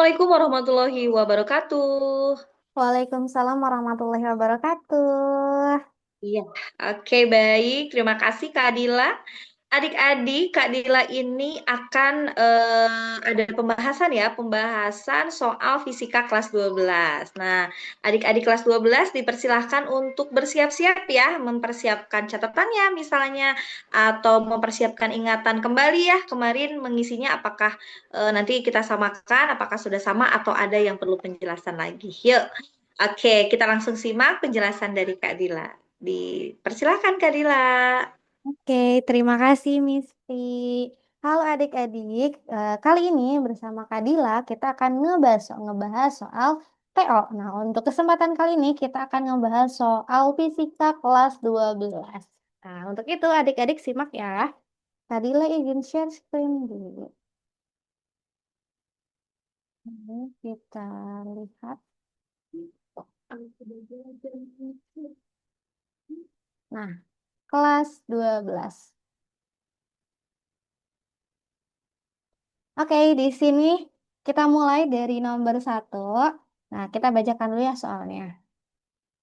Assalamualaikum warahmatullahi wabarakatuh. Waalaikumsalam warahmatullahi wabarakatuh. Iya, oke baik. Terima kasih Kak Dila. Adik-adik, Kak Dila ini akan ada pembahasan soal fisika kelas 12. Nah, adik-adik kelas 12 dipersilahkan untuk bersiap-siap ya, mempersiapkan catatannya misalnya, atau mempersiapkan ingatan kembali ya, kemarin mengisinya apakah nanti kita samakan, apakah sudah sama atau ada yang perlu penjelasan lagi. Yuk, oke, kita langsung simak penjelasan dari Kak Dila. Dipersilakan Kak Dila. Oke, terima kasih Misti. Halo adik-adik, kali ini bersama Kak Dila kita akan ngebahas soal TO. Nah, untuk kesempatan kali ini kita akan ngebahas soal fisika kelas 12. Nah, untuk itu adik-adik simak ya. Kak Dila izin share screen dulu. Ini kita lihat. Nah, kelas 12. Oke, di sini kita mulai dari nomor satu. Nah, kita bacakan dulu ya soalnya.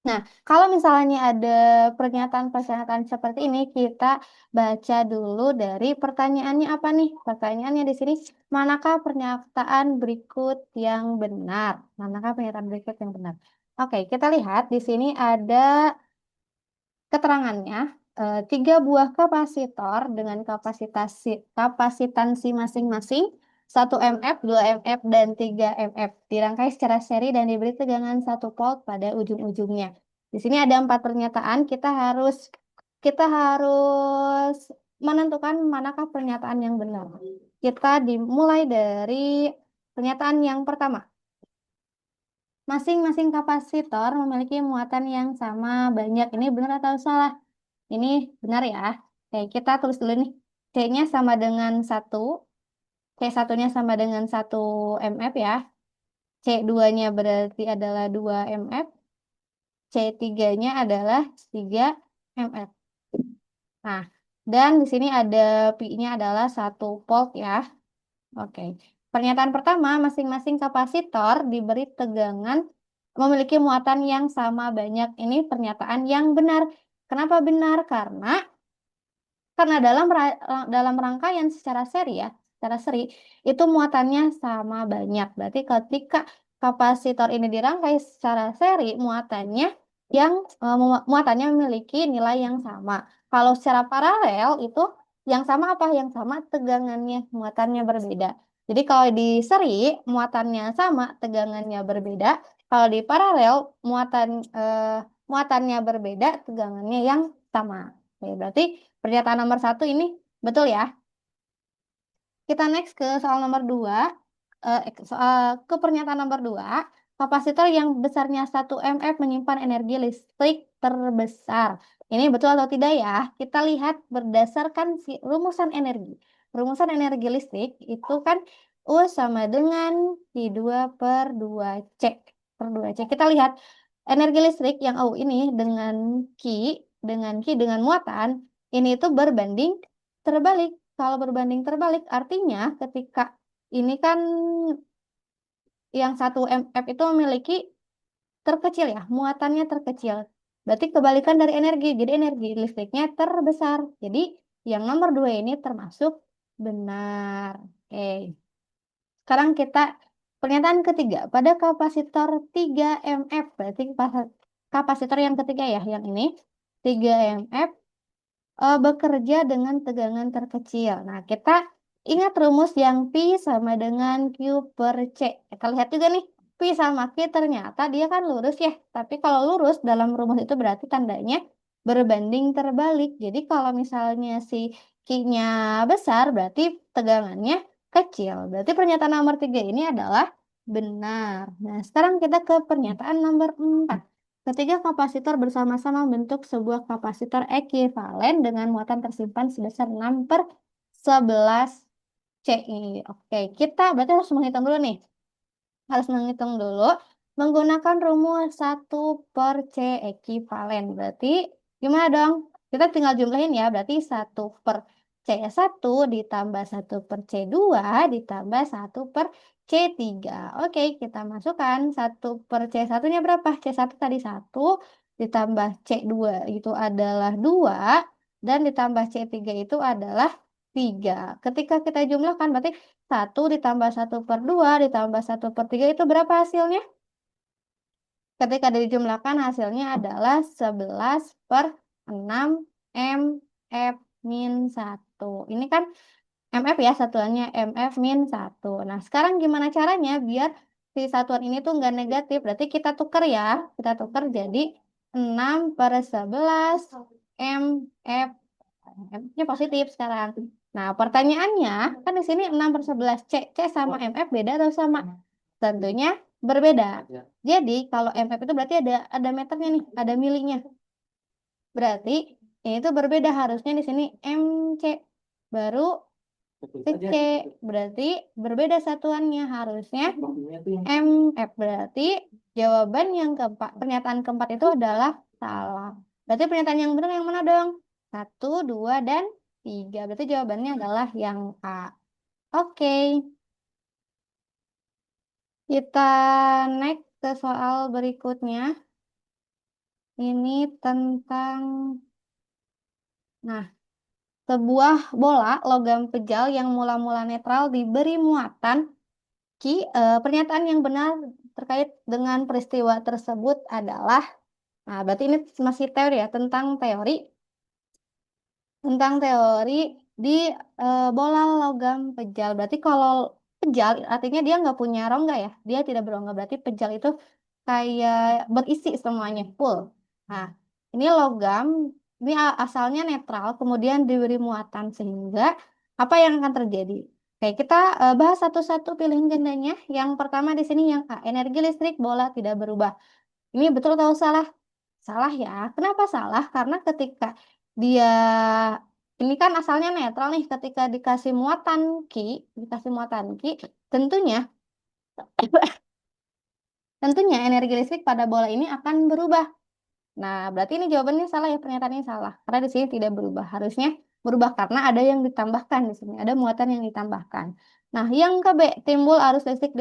Nah, kalau misalnya ada pernyataan-pernyataan seperti ini, kita baca dulu dari pertanyaannya apa nih? Pertanyaannya di sini, manakah pernyataan berikut yang benar? Manakah pernyataan berikut yang benar? Oke, kita lihat di sini ada keterangannya, tiga buah kapasitor dengan kapasitansi masing-masing 1 mF, 2 mF, dan 3 mF dirangkai secara seri dan diberi tegangan 1 volt pada ujung-ujungnya. Di sini ada 4 pernyataan, kita harus menentukan manakah pernyataan yang benar. Kita dimulai dari pernyataan yang pertama. Masing-masing kapasitor memiliki muatan yang sama banyak. Ini benar atau salah? Ini benar ya. Oke, kita tulis dulu nih. C-nya sama dengan 1. C1-nya sama dengan 1 mF ya. C2-nya berarti adalah 2 mF. C3-nya adalah 3 mF. Nah, dan di sini ada Pi-nya adalah 1 volt ya. Oke. Pernyataan pertama, masing-masing kapasitor diberi tegangan memiliki muatan yang sama banyak. Ini pernyataan yang benar. Kenapa benar? Karena dalam rangkaian secara seri itu muatannya sama banyak. Berarti ketika kapasitor ini dirangkai secara seri, muatannya memiliki nilai yang sama. Kalau secara paralel itu yang sama apa? Yang sama tegangannya, muatannya berbeda. Jadi kalau di seri muatannya sama, tegangannya berbeda. Kalau di paralel eh, muatannya berbeda, tegangannya yang sama. Oke, berarti pernyataan nomor satu ini betul ya. Kita next ke soal nomor dua. Ke pernyataan nomor dua. Kapasitor yang besarnya 1 mF menyimpan energi listrik terbesar. Ini betul atau tidak ya? Kita lihat berdasarkan rumusan energi. Rumusan energi listrik itu kan U sama dengan Q2/2C. Kita lihat energi listrik yang U ini dengan muatan ini itu berbanding terbalik. Kalau berbanding terbalik artinya ketika ini kan yang 1 mF itu memiliki terkecil ya, muatannya terkecil. Berarti kebalikan dari energi. Jadi energi listriknya terbesar. Jadi yang nomor dua ini termasuk benar. Oke. Sekarang kita pernyataan ketiga. Pada kapasitor 3 mF, berarti kapasitor yang ketiga ya, yang ini 3 mF bekerja dengan tegangan terkecil. Nah, kita ingat rumus yang Pi sama dengan Q per C. Kita lihat juga nih, Pi sama Q ternyata dia kan lurus ya. Tapi kalau lurus dalam rumus itu berarti tandanya berbanding terbalik. Jadi kalau misalnya si Q-nya besar, berarti tegangannya kecil. Berarti pernyataan nomor 3 ini adalah benar. Nah, sekarang kita ke pernyataan nomor 4. Ketiga kapasitor bersama-sama membentuk sebuah kapasitor ekuivalen dengan muatan tersimpan sebesar 6/11 CI. Oke, kita berarti harus menghitung dulu nih. Harus menghitung dulu menggunakan rumus 1/C ekuivalen. Berarti gimana dong? Kita tinggal jumlahin ya. Berarti 1/C1 ditambah 1/C2 ditambah 1/C3. C3. Oke, kita masukkan 1 per C1-nya berapa? C1 tadi 1, ditambah C2 itu adalah 2, dan ditambah C3 itu adalah 3. Ketika kita jumlahkan, berarti 1 ditambah 1/2 ditambah 1/3 itu berapa hasilnya? Ketika dijumlahkan hasilnya adalah 11/6 MF min 1. Ini kan MF ya satuannya MF min 1. Nah sekarang gimana caranya biar si satuan ini tuh nggak negatif. Berarti kita tuker ya. Kita tuker jadi 6/11 MF. MF-nya positif sekarang. Nah pertanyaannya kan di sini 6/11 C sama MF beda atau sama? Tentunya berbeda. Jadi kalau MF itu berarti ada meternya nih, ada milinya. Berarti ini tuh berbeda harusnya di sini MC baru C. Berarti berbeda satuannya harusnya MF. Berarti jawaban yang keempat, pernyataan keempat itu adalah salah. Berarti pernyataan yang benar yang mana dong? 1, 2, dan 3. Berarti jawabannya adalah yang A. Oke, kita next ke soal berikutnya. Ini tentang, nah, sebuah bola logam pejal yang mula-mula netral diberi muatan Ki. Pernyataan yang benar terkait dengan peristiwa tersebut adalah, nah, berarti ini masih teori ya, tentang teori di bola logam pejal. Berarti kalau pejal artinya dia nggak punya rongga ya, dia tidak berongga. Berarti pejal itu kayak berisi semuanya full. Nah, ini logam, ini asalnya netral, kemudian diberi muatan sehingga apa yang akan terjadi? Oke, kita bahas satu-satu pilihan gandanya. Yang pertama di sini yang A, energi listrik bola tidak berubah. Ini betul atau salah? Salah ya. Kenapa salah? Karena ketika dia ini kan asalnya netral nih, ketika dikasih muatan Ki, tentunya tentunya energi listrik pada bola ini akan berubah. Nah, berarti ini jawabannya salah ya, pernyataannya salah. Karena di sini tidak berubah. Harusnya berubah karena ada yang ditambahkan di sini, ada muatan yang ditambahkan. Nah, yang ke B, timbul arus listrik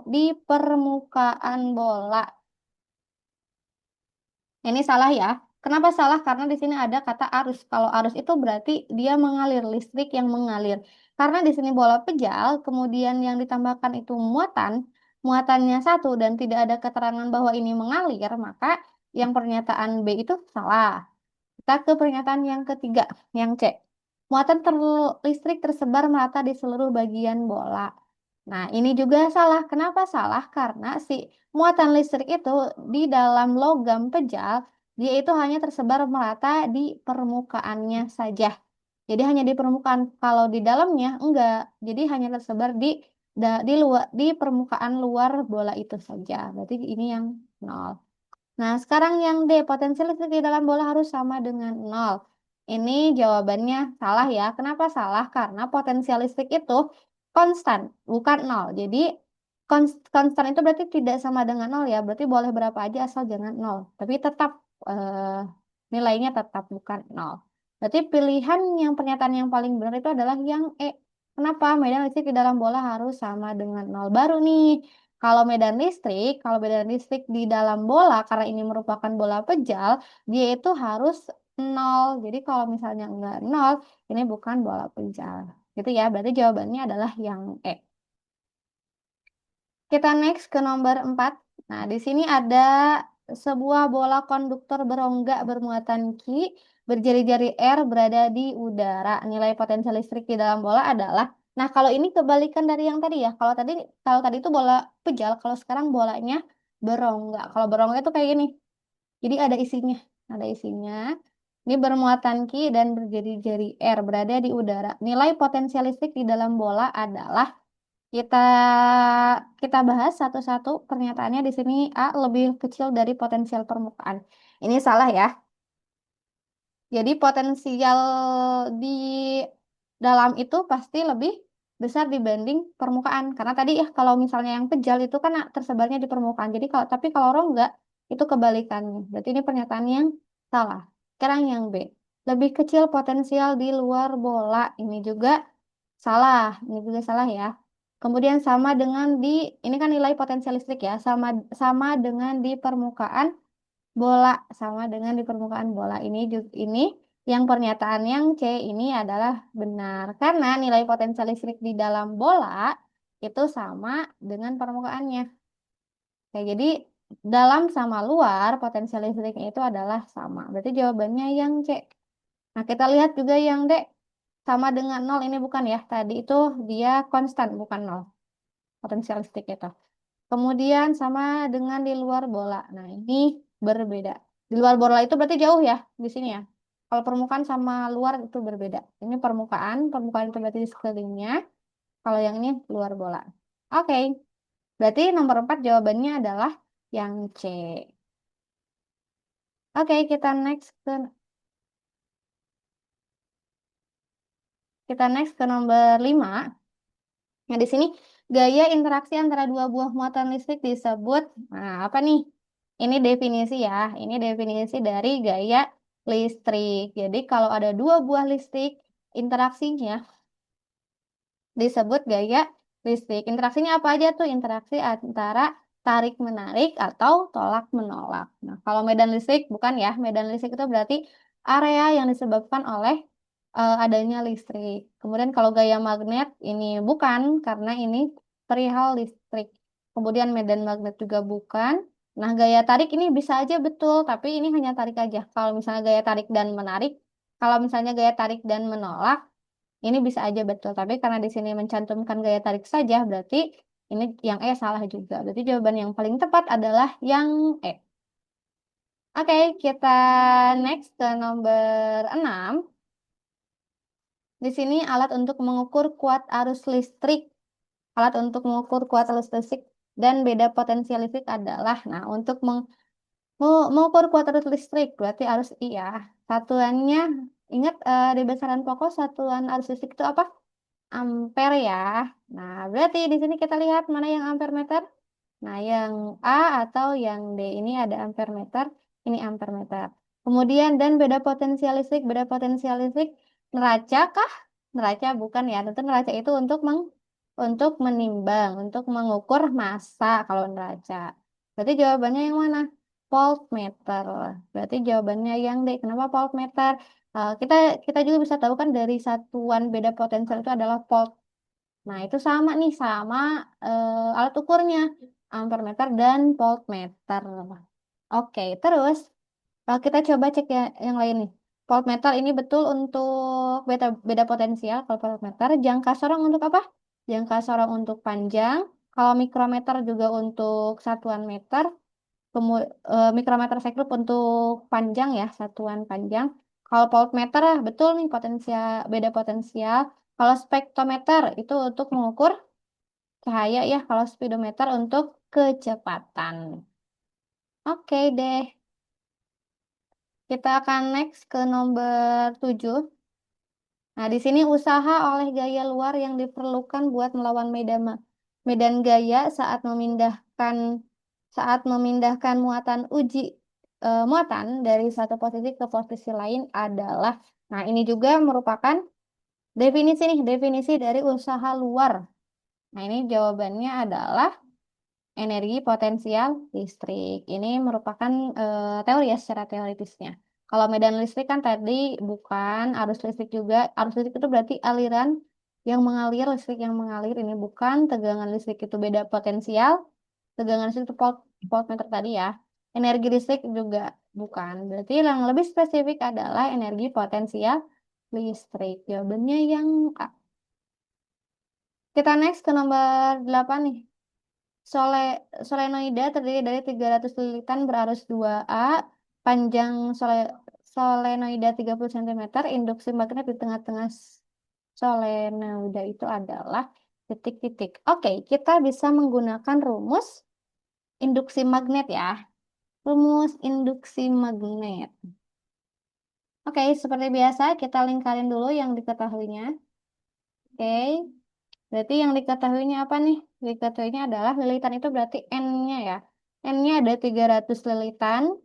di permukaan bola. Ini salah ya. Kenapa salah? Karena di sini ada kata arus. Kalau arus itu berarti dia mengalir, listrik yang mengalir. Karena di sini bola pejal, kemudian yang ditambahkan itu muatannya 1 dan tidak ada keterangan bahwa ini mengalir, maka yang pernyataan B itu salah. Kita ke pernyataan yang ketiga, yang C. Muatan listrik tersebar merata di seluruh bagian bola. Nah, ini juga salah. Kenapa salah? Karena si muatan listrik itu di dalam logam pejal, dia itu hanya tersebar merata di permukaannya saja. Jadi hanya di permukaan. Kalau di dalamnya enggak. Jadi hanya tersebar di luar di permukaan luar bola itu saja. Berarti ini yang nol. Nah, sekarang yang D, potensi listrik di dalam bola harus sama dengan nol. Ini jawabannya salah ya. Kenapa salah? Karena potensial listrik itu konstan, bukan nol. Jadi, konstan itu berarti tidak sama dengan nol ya. Berarti boleh berapa aja asal jangan nol. Tapi tetap nilainya tetap bukan nol. Berarti pilihan yang pernyataan yang paling benar itu adalah yang E. Kenapa? Medan listrik di dalam bola harus sama dengan nol. Baru nih. Kalau medan listrik di dalam bola, karena ini merupakan bola pejal, dia itu harus nol. Jadi kalau misalnya enggak nol, ini bukan bola pejal. Gitu ya, berarti jawabannya adalah yang E. Kita next ke nomor 4. Nah, di sini ada sebuah bola konduktor berongga bermuatan Ki, berjari-jari R berada di udara. Nilai potensial listrik di dalam bola adalah, nah, kalau ini kebalikan dari yang tadi ya. Kalau tadi itu bola pejal, kalau sekarang bolanya berongga. Kalau berongga itu kayak gini. Jadi ada isinya. Ada isinya. Ini bermuatan Ki dan berjari-jari R berada di udara. Nilai potensial listrik di dalam bola adalah, kita kita bahas satu-satu pernyataannya di sini. A lebih kecil dari potensial permukaan. Ini salah ya. Jadi potensial di dalam itu pasti lebih besar dibanding permukaan. Karena tadi ya kalau misalnya yang pejal itu kan tersebarnya di permukaan. Jadi kalau rongga itu kebalikannya. Berarti ini pernyataan yang salah. Sekarang yang B. Lebih kecil potensial di luar bola. Ini juga salah. Ini juga salah ya. Kemudian sama dengan di, ini kan nilai potensial listrik ya, sama sama dengan di permukaan bola, sama dengan di permukaan bola. Ini yang pernyataan yang C ini adalah benar karena nilai potensial listrik di dalam bola itu sama dengan permukaannya. Oke, jadi dalam sama luar potensial listriknya itu adalah sama. Berarti jawabannya yang C. Nah, kita lihat juga yang D sama dengan nol ini bukan ya. Tadi itu dia konstan bukan nol potensial listrik itu. Kemudian sama dengan di luar bola. Nah, ini berbeda. Di luar bola itu berarti jauh ya di sini ya. Kalau permukaan sama luar itu berbeda. Ini permukaan, permukaan itu berarti di sekelilingnya. Kalau yang ini luar bola. Oke, berarti nomor 4 jawabannya adalah yang C. Oke, kita next ke nomor 5. Nah, di sini gaya interaksi antara dua buah muatan listrik disebut, nah apa nih? Ini definisi ya, ini definisi dari gaya listrik. Jadi kalau ada dua buah listrik, interaksinya disebut gaya listrik. Interaksinya apa aja tuh? Interaksi antara tarik-menarik atau tolak-menolak. Nah, kalau medan listrik bukan ya, medan listrik itu berarti area yang disebabkan oleh adanya listrik. Kemudian kalau gaya magnet ini bukan, karena ini perihal listrik. Kemudian medan magnet juga bukan. Nah, gaya tarik ini bisa aja betul, tapi ini hanya tarik aja. Kalau misalnya gaya tarik dan menarik, kalau misalnya gaya tarik dan menolak, ini bisa aja betul, tapi karena di sini mencantumkan gaya tarik saja, berarti ini yang E salah juga. Berarti jawaban yang paling tepat adalah yang E. Oke, kita next ke nomor 6. Di sini alat untuk mengukur kuat arus listrik. Alat untuk mengukur kuat arus listrik dan beda potensial listrik adalah, nah untuk mengukur kuat arus listrik, berarti arus I ya. Satuannya, ingat di besaran pokok satuan arus listrik itu apa? Ampere ya. Nah, berarti di sini kita lihat mana yang ampere meter. Nah, yang A atau yang D ini ada ampere meter, ini ampere meter. Kemudian dan beda potensial listrik neraca kah? Neraca bukan ya. Tentu neraca itu untuk menimbang, untuk mengukur massa kalau neraca. Berarti jawabannya yang mana? Voltmeter. Berarti jawabannya yang D. Kenapa voltmeter? Kita kita juga bisa tahu kan dari satuan beda potensial itu adalah volt. Nah, itu sama nih sama alat ukurnya ampere meter dan voltmeter. Oke, terus kalau kita coba cek ya, yang lain nih. Voltmeter ini betul untuk beda, beda potensial. Kalau voltmeter, jangka sorong untuk apa? Jangka sorong untuk panjang. Kalau mikrometer juga untuk satuan meter. Mikrometer sekrup untuk panjang ya, satuan panjang. Kalau voltmeter betul nih potensial beda potensial. Kalau spektrometer itu untuk mengukur cahaya ya, kalau speedometer untuk kecepatan. Oke deh, kita akan next ke nomor 7. Nah, di sini usaha oleh gaya luar yang diperlukan buat melawan medan gaya saat memindahkan muatan dari satu posisi ke posisi lain adalah, nah ini juga merupakan definisi nih, definisi dari usaha luar. Nah, ini jawabannya adalah energi potensial listrik. Ini merupakan teori ya secara teoritisnya. Kalau medan listrik kan tadi bukan, arus listrik juga. Arus listrik itu berarti aliran yang mengalir, listrik yang mengalir. Ini bukan, tegangan listrik itu beda potensial. Tegangan listrik itu voltmeter tadi ya. Energi listrik juga bukan. Berarti yang lebih spesifik adalah energi potensial listrik. Jawabannya yang A. Kita next ke nomor 8 nih. Sole, solenoida terdiri dari 300 lilitan berarus 2A, panjang solenoida 30 cm, induksi magnet di tengah-tengah solenoida itu adalah titik-titik. Oke, kita bisa menggunakan rumus induksi magnet ya. Rumus induksi magnet. Oke, seperti biasa kita lingkarin dulu yang diketahuinya. Oke, berarti yang diketahuinya apa nih? Diketahuinya adalah lilitan itu berarti N-nya ya. N-nya ada 300 lilitan.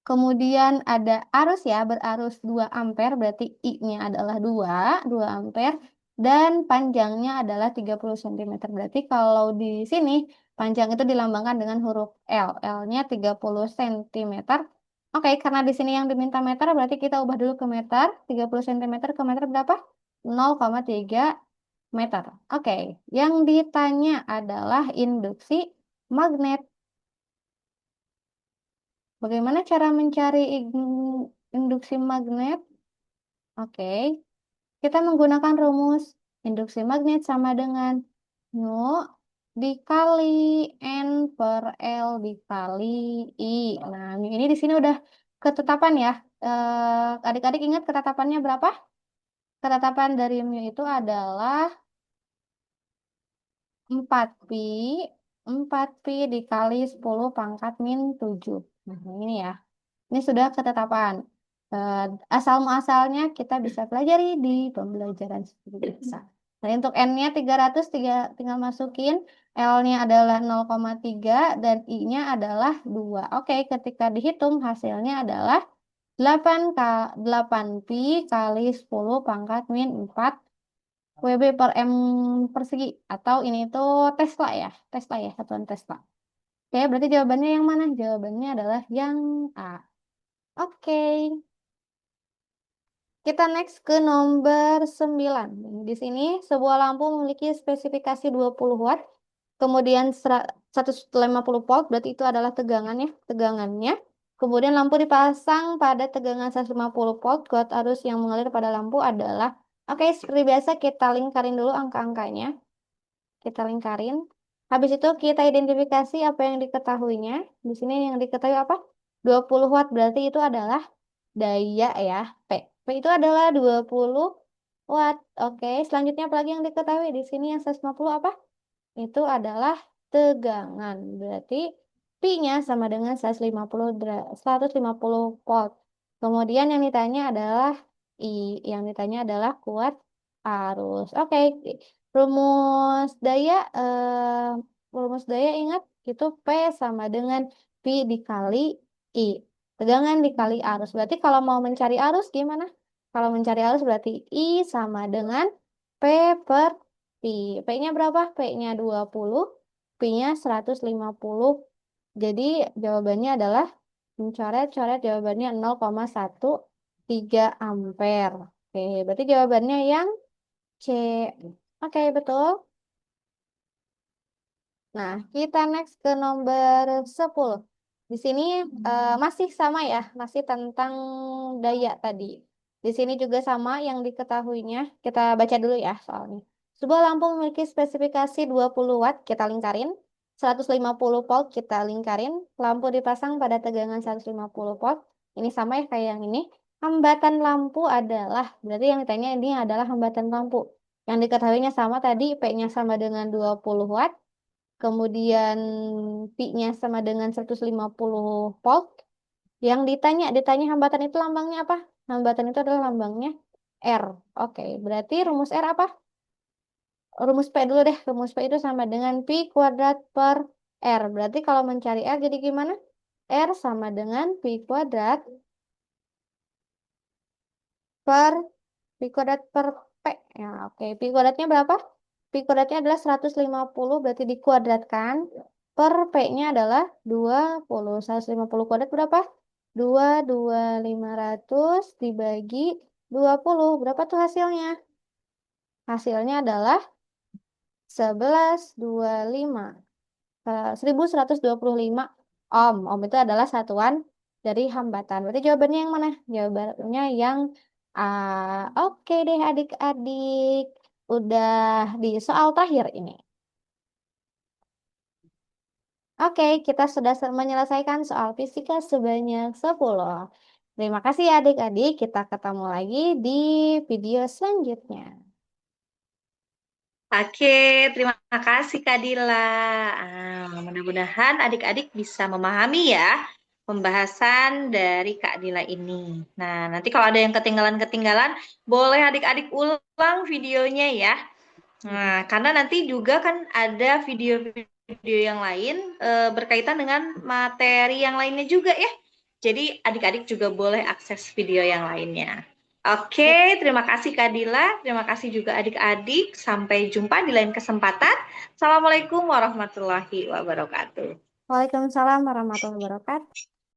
Kemudian ada arus ya, berarus 2 ampere, berarti I-nya adalah 2 ampere. dan panjangnya adalah 30 cm. Berarti kalau di sini panjang itu dilambangkan dengan huruf L. L-nya 30 cm. Oke, karena di sini yang diminta meter, berarti kita ubah dulu ke meter. 30 cm ke meter berapa? 0,3 meter. Oke, yang ditanya adalah induksi magnet. Bagaimana cara mencari induksi magnet? Oke, kita menggunakan rumus induksi magnet sama dengan Nu dikali N per L dikali I. Nah, ini di sini udah ketetapan ya. Adik-adik ingat ketetapannya berapa? Ketetapan dari mu itu adalah 4pi, 4pi dikali 10 pangkat min 7. Nah, ini ya. Ini sudah ketetapan. Eh, Asal muasalnya kita bisa pelajari di pembelajaran seperti biasa. Nah, untuk N-nya 300, tinggal masukin. L-nya adalah 0,3 dan I-nya adalah 2. Oke, ketika dihitung hasilnya adalah 8 pi kali 10 pangkat min 4 WB per M persegi. Atau ini itu Tesla ya. Tesla ya, satuan Tesla. Oke, berarti jawabannya yang mana? Jawabannya adalah yang A. Oke. Kita next ke nomor 9. Di sini sebuah lampu memiliki spesifikasi 20 watt, kemudian 150 volt, berarti itu adalah tegangannya. Kemudian lampu dipasang pada tegangan 150 volt, kuat arus yang mengalir pada lampu adalah, oke, seperti biasa kita lingkarin dulu angka-angkanya. Kita lingkarin. Habis itu kita identifikasi apa yang diketahuinya. Di sini yang diketahui apa? 20 watt, berarti itu adalah daya ya, P. P itu adalah 20 watt. Oke, selanjutnya apalagi yang diketahui di sini yang 150 apa? Itu adalah tegangan. Berarti Pi-nya sama dengan 150 volt. Kemudian yang ditanya adalah I, yang ditanya adalah kuat arus. Oke, rumus eh, rumus daya ingat itu P sama dengan Pi dikali I. Tegangan dikali arus. Berarti kalau mau mencari arus gimana? Kalau mencari arus berarti I sama dengan P per Pi. P-nya berapa? P-nya 20, Pi-nya 150. Jadi jawabannya adalah mencoret-coret jawabannya 0,13 ampere. Oke, berarti jawabannya yang C. Oke, betul. Nah, kita next ke nomor 10. Di sini masih sama ya, masih tentang daya tadi. Di sini juga sama yang diketahuinya. Kita baca dulu ya soalnya. Sebuah lampu memiliki spesifikasi 20 watt, kita lingkarin. 150 volt, kita lingkarin. Lampu dipasang pada tegangan 150 volt. Ini sama ya kayak yang ini. Hambatan lampu adalah, berarti yang ditanya ini adalah hambatan lampu. Yang diketahuinya sama tadi, P-nya sama dengan 20 watt. Kemudian pi-nya sama dengan 150 volt. Yang ditanya hambatan itu lambangnya apa? Hambatan itu adalah lambangnya R. Oke, berarti rumus R apa? Rumus P dulu deh. Rumus P itu sama dengan pi kuadrat per R. Berarti kalau mencari R jadi gimana? R sama dengan pi kuadrat per pi kuadrat per P. Ya, oke. Pi kuadratnya berapa? Pi kuadratnya adalah 150, berarti dikuadratkan. Per P-nya adalah 20. 150 kuadrat berapa? 2, 500 dibagi 20. Berapa tuh hasilnya? Hasilnya adalah 1125. 1125 ohm. Ohm itu adalah satuan dari hambatan. Berarti jawabannya yang mana? Jawabannya yang A. Oke deh adik-adik. Udah di soal terakhir ini. Oke, kita sudah menyelesaikan soal fisika sebanyak 10. Terima kasih ya adik-adik. Kita ketemu lagi di video selanjutnya. Oke, terima kasih Kak Dila. Mudah-mudahan adik-adik bisa memahami ya pembahasan dari Kak Dila ini. Nah, nanti kalau ada yang ketinggalan-ketinggalan, boleh adik-adik ulang videonya ya. Nah, karena nanti juga kan ada video-video yang lain berkaitan dengan materi yang lainnya juga ya. Jadi adik-adik juga boleh akses video yang lainnya. Oke, terima kasih Kak Dila, terima kasih juga adik-adik. Sampai jumpa di lain kesempatan. Assalamualaikum warahmatullahi wabarakatuh. Waalaikumsalam warahmatullahi wabarakatuh.